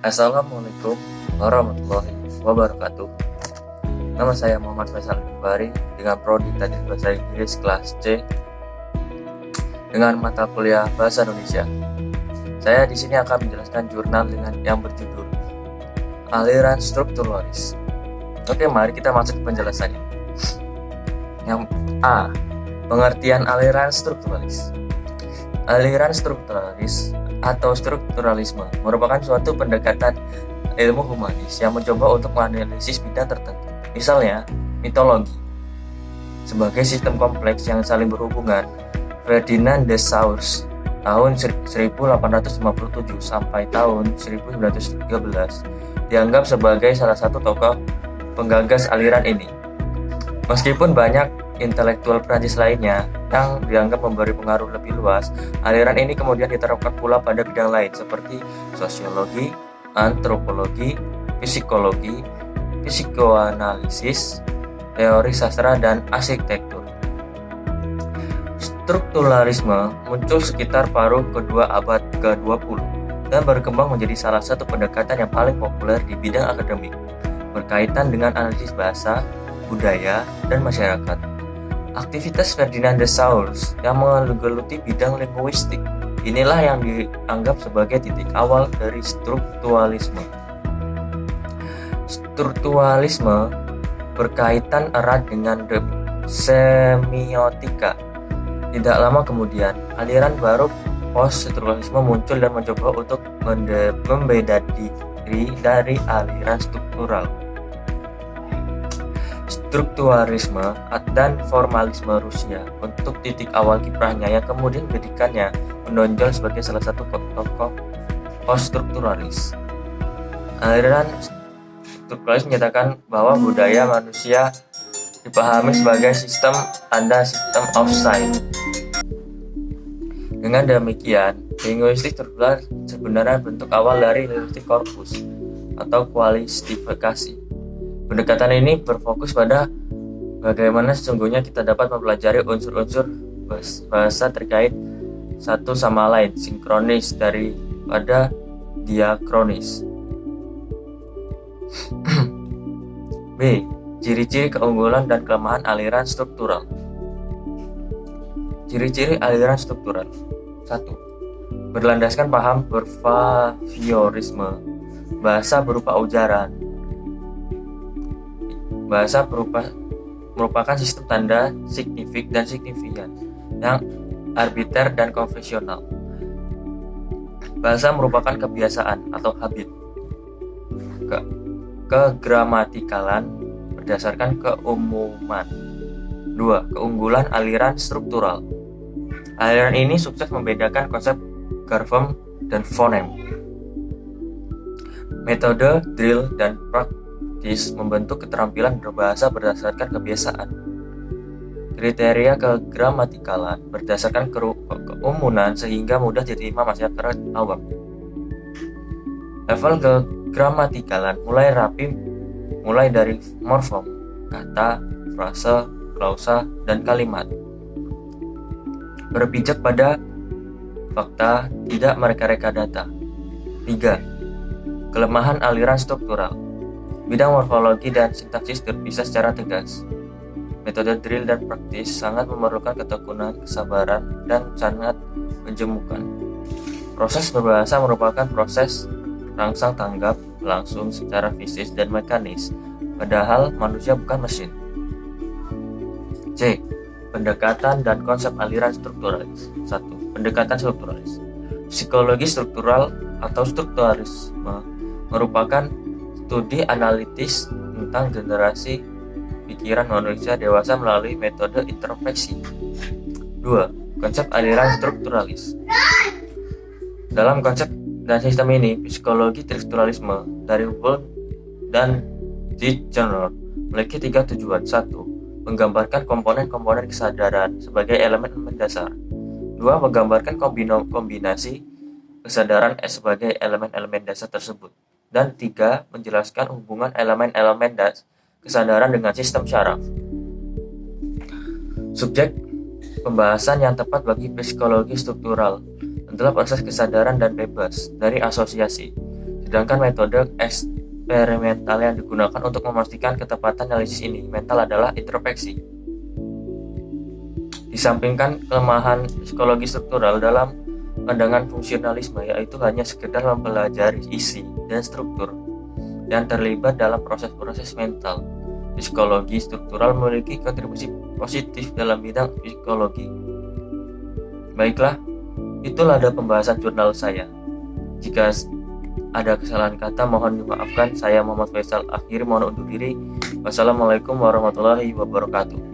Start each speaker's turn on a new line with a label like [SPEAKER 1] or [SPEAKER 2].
[SPEAKER 1] Assalamualaikum warahmatullahi wabarakatuh. Nama saya Muhammad Faisal Bari dengan prodi Teknik Bahasa Inggris kelas C dengan mata kuliah Bahasa Indonesia. Saya di sini akan menjelaskan jurnal dengan yang berjudul Aliran Strukturalis. Oke, mari kita masuk ke penjelasannya. Yang A. Pengertian aliran strukturalis. Aliran strukturalis atau strukturalisme merupakan suatu pendekatan ilmu humanis yang mencoba untuk menganalisis bidang tertentu, misalnya mitologi, sebagai sistem kompleks yang saling berhubungan. Ferdinand de Saussure tahun 1857 sampai tahun 1913 dianggap sebagai salah satu tokoh penggagas aliran ini. Meskipun banyak intelektual Prancis lainnya yang dianggap memberi pengaruh lebih luas, aliran ini kemudian diterapkan pula pada bidang lain seperti sosiologi, antropologi, psikologi, psikoanalisis, teori sastra, dan arsitektur. Strukturalisme muncul sekitar paruh kedua abad ke-20 dan berkembang menjadi salah satu pendekatan yang paling populer di bidang akademik, berkaitan dengan analisis bahasa, budaya, dan masyarakat. Aktivitas Ferdinand de Saussure yang menggeluti bidang linguistik inilah yang dianggap sebagai titik awal dari strukturalisme. Strukturalisme berkaitan erat dengan semiotika. Tidak lama kemudian, aliran baru post-strukturalisme muncul dan mencoba untuk membeda diri dari aliran struktural. Strukturalisme dan formalisme Rusia untuk titik awal kiprahnya yang kemudian menjadikannya menonjol sebagai salah satu tokoh post-strukturalis. Aliran strukturalis menyatakan bahwa budaya manusia dipahami sebagai sistem of sign. Dengan demikian, linguistik struktural sebenarnya bentuk awal dari linguistik korpus atau kualitifikasi. Pendekatan ini berfokus pada bagaimana sesungguhnya kita dapat mempelajari unsur-unsur bahasa terkait satu sama lain, sinkronis daripada diakronis. B. Ciri-ciri keunggulan dan kelemahan aliran struktural. Ciri-ciri aliran struktural. 1. Berlandaskan paham behaviorisme. Bahasa berupa ujaran. Bahasa merupakan sistem tanda signifik dan signifikan yang arbiter dan konvensional. Bahasa merupakan kebiasaan atau habit. Kegramatikalan berdasarkan keumuman. 2. Keunggulan aliran struktural. Aliran ini sukses membedakan konsep grafem dan fonem. Metode, drill, dan membentuk keterampilan berbahasa berdasarkan kebiasaan. Kriteria kegramatikalan berdasarkan keumuman sehingga mudah diterima masyarakat awam. Level kegramatikalan mulai dari morfem, kata, frase, klausa, dan kalimat. Berpijak pada fakta, tidak mereka-reka data. 3. Kelemahan aliran struktural. Bidang morfologi dan sintaksis terpisah secara tegas. Metode drill dan praktis sangat memerlukan ketekunan, kesabaran, dan sangat menjemukan. Proses berbahasa merupakan proses rangsang tanggap langsung secara fisik dan mekanis, padahal manusia bukan mesin. C. Pendekatan dan konsep aliran strukturalis. 1. Pendekatan strukturalis. Psikologi struktural atau strukturalisme merupakan studi analitis tentang generasi pikiran manusia dewasa melalui metode introspeksi. 2. Konsep aliran strukturalis. Dalam konsep dan sistem ini, psikologi strukturalisme dari Wolff dan Ziegler memiliki 3 tujuan. 1. Menggambarkan komponen-komponen kesadaran sebagai elemen-elemen dasar. 2. Menggambarkan kombinasi kesadaran sebagai elemen-elemen dasar tersebut. Dan 3. Menjelaskan hubungan elemen-elemen kesadaran dengan sistem syaraf. Subjek pembahasan yang tepat bagi psikologi struktural adalah proses kesadaran dan bebas dari asosiasi. Sedangkan metode eksperimental yang digunakan untuk memastikan ketepatan analisis ini mental adalah introspeksi. Disampingkan kelemahan psikologi struktural dalam pandangan fungsionalisme, yaitu hanya sekedar mempelajari isi dan struktur yang terlibat dalam proses-proses mental. Psikologi struktural memiliki kontribusi positif dalam bidang psikologi. Baiklah, itulah ada pembahasan jurnal saya. Jika ada kesalahan kata mohon dimaafkan. Saya Muhammad Faisal akhiri mohon undur diri. Wassalamualaikum warahmatullahi wabarakatuh.